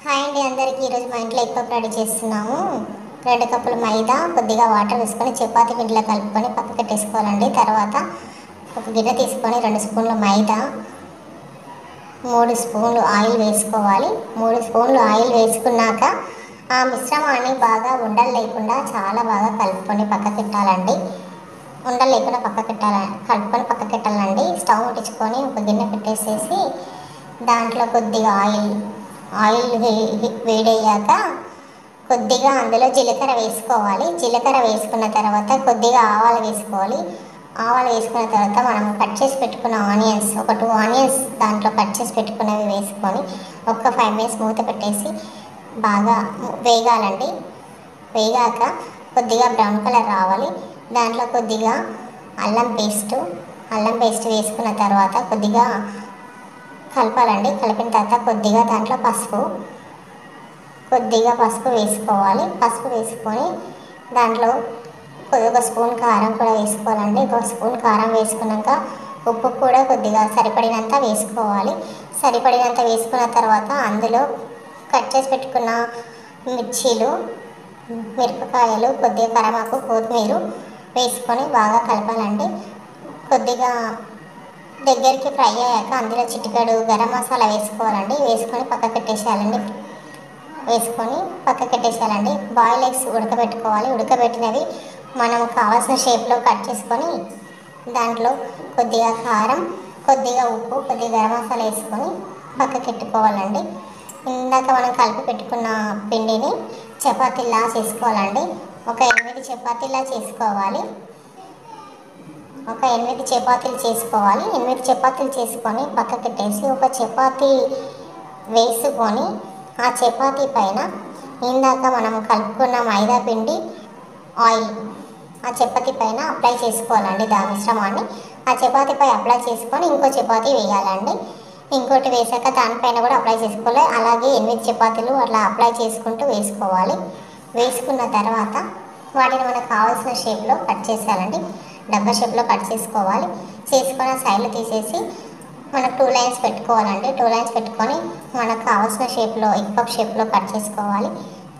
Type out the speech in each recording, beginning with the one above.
Hi అండి అందరికీ ఈరోజు మా ఇంట్లో ఎగ్ పఫ్ రెడీ చేస్తున్నాము. 2 కప్పుల మైదా, కొద్దిగా వాటర్ వేసుకొని చపాతీ పిండిలో కలుపుకొని పక్కకు పెట్టేసుకోవాలండి. తర్వాత ఒక గిన్నె తీసుకొని 2 స్పూన్ల మైదా, 3 స్పూన్లు ఆయిల్ వేసుకోవాలి. 3 స్పూన్లు ఆయిల్ వేసుకున్నాక ఆ మిశ్రమాన్ని బాగా ఉండలు లేకుండా చాలా బాగా కలుపుకొని పక్కకు పెట్టాలండి. ఉండలు లేకుండా కలుపుకొని పక్కకు పెట్టాలండి. స్టవ్ ముట్టించుకొని ఒక గిన్నె పెట్టేసేసి దాంట్లో కొద్దిగా ఆయిల్ వేడయ్యాక కొద్దిగా అందులో జీలకర్ర వేసుకోవాలి. జీలకర్ర వేసుకున్న తర్వాత కొద్దిగా ఆవాలు వేసుకోవాలి. ఆవాలు వేసుకున్న తర్వాత మనం కట్ చేసి పెట్టుకున్న ఆనియన్స్, ఒక 2 ఆనియన్స్ దాంట్లో కట్ చేసి పెట్టుకున్నవి వేసుకొని ఒక 5 మినిట్స్ మూత పెట్టేసి బాగా వేగాలండి. వేగాక కొద్దిగా బ్రౌన్ కలర్ రావాలి. దాంట్లో కొద్దిగా అల్లం పేస్ట్ వేసుకున్న తర్వాత కొద్దిగా కలపాలండి. కలిపిన తర్వాత కొద్దిగా దాంట్లో పసుపు వేసుకోవాలి. పసుపు వేసుకొని దాంట్లో ఒక స్పూన్ కారం కూడా వేసుకోవాలండి. ఒక స్పూన్ కారం వేసుకున్నాక ఉప్పు కూడా కొద్దిగా సరిపడినంత వేసుకోవాలి. సరిపడినంత వేసుకున్న తర్వాత అందులో కట్ చేసి పెట్టుకున్న మిరపకాయలు, కొద్దిగా కరివేపాకు, కొత్తిమీర వేసుకొని బాగా కలపాలండి. కొద్దిగా దగ్గరికి ఫ్రై అయ్యాక అందులో చిటికెడు గరం మసాలా వేసుకోవాలండి. వేసుకొని పక్కకు పెట్టేసేయాలండి. బాయిల్ ఎగ్స్ ఉడకబెట్టుకోవాలి. ఉడకబెట్టినవి మనం కావాల్సిన షేప్లో కట్ చేసుకొని దాంట్లో కొద్దిగా కారం, కొద్దిగా ఉప్పు, కొద్దిగా గరం మసాలా వేసుకొని పక్కకు పెట్టుకోవాలండి. ఇందాక మనం కలిపి పెట్టుకున్న పిండిని చపాతీలా చేసుకోవాలండి. ఒక 8 చపాతీలా చేసుకోవాలి. 8 చపాతీలు చేసుకొని పక్కకు పెట్టేసి ఒక చపాతీ వేసుకొని ఆ చపాతీ పైన ఇందాక మనం కలుపుకున్న మైదా పిండి ఆయిల్ ఆ చపాతీ పైన అప్లై చేసుకోవాలండి. దాని మిశ్రమాన్ని ఆ చపాతీపై అప్లై చేసుకొని ఇంకో చపాతీ వేయాలండి. ఇంకోటి వేసాక దానిపైన కూడా అప్లై చేసుకోవాలి. అలాగే 8 చపాతీలు అట్లా అప్లై చేసుకుంటూ వేసుకోవాలి. వేసుకున్న తర్వాత వాటిని మనకు కావాల్సిన షేప్లో కట్ చేసేయాలండి. డబ్బా షేప్లో కట్ చేసుకొని సైడ్లో తీసేసి మనకు 2 లైన్స్ పెట్టుకోవాలండి. 2 లైన్స్ పెట్టుకొని మనకు కావాల్సిన షేప్లో ఎగ్ పఫ్ షేప్లో కట్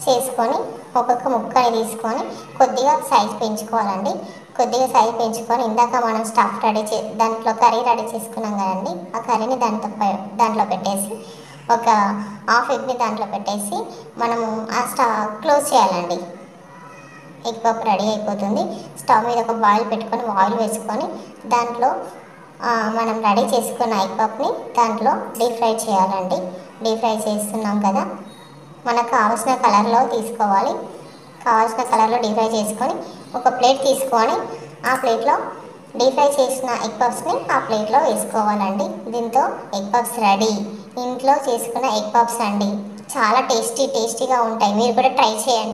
చేసుకొని ఒక్కొక్క ముక్కని తీసుకొని కొద్దిగా సైజ్ పెంచుకోవాలండి. ఇందాక మనం స్టఫ్ దాంట్లో కర్రీ రెడీ చేసుకున్నాం కదండి. ఆ కర్రీని దాంట్లో పెట్టేసి ఒక హాఫ్ ఎగ్ని దాంట్లో పెట్టేసి మనము క్లోజ్ చేయాలండి. ఎగ్ పఫ్ రెడీ అయిపోతుంది. స్టవ్ మీద ఒక బాయిల్ పెట్టుకొని ఆయిల్ వేసుకొని దాంట్లో మనం రెడీ చేసుకున్న ఎగ్ పఫ్ని దాంట్లో డీప్ ఫ్రై చేయాలండి. డీప్ ఫ్రై చేస్తున్నాం కదా, మనకు కావాల్సిన కలర్లో తీసుకోవాలి. కావాల్సిన కలర్లో డీప్ ఫ్రై చేసుకొని ఒక ప్లేట్ తీసుకొని ఆ ప్లేట్లో డీప్ ఫ్రై చేసిన ఎగ్ పఫ్స్ని ఆ ప్లేట్లో వేసుకోవాలండి. దీంతో ఎగ్ పఫ్స్ రెడీ. ఇంట్లో చేసుకున్న ఎగ్ పఫ్స్ అండి, చాలా టేస్టీగా ఉంటాయి. మీరు కూడా ట్రై చేయండి.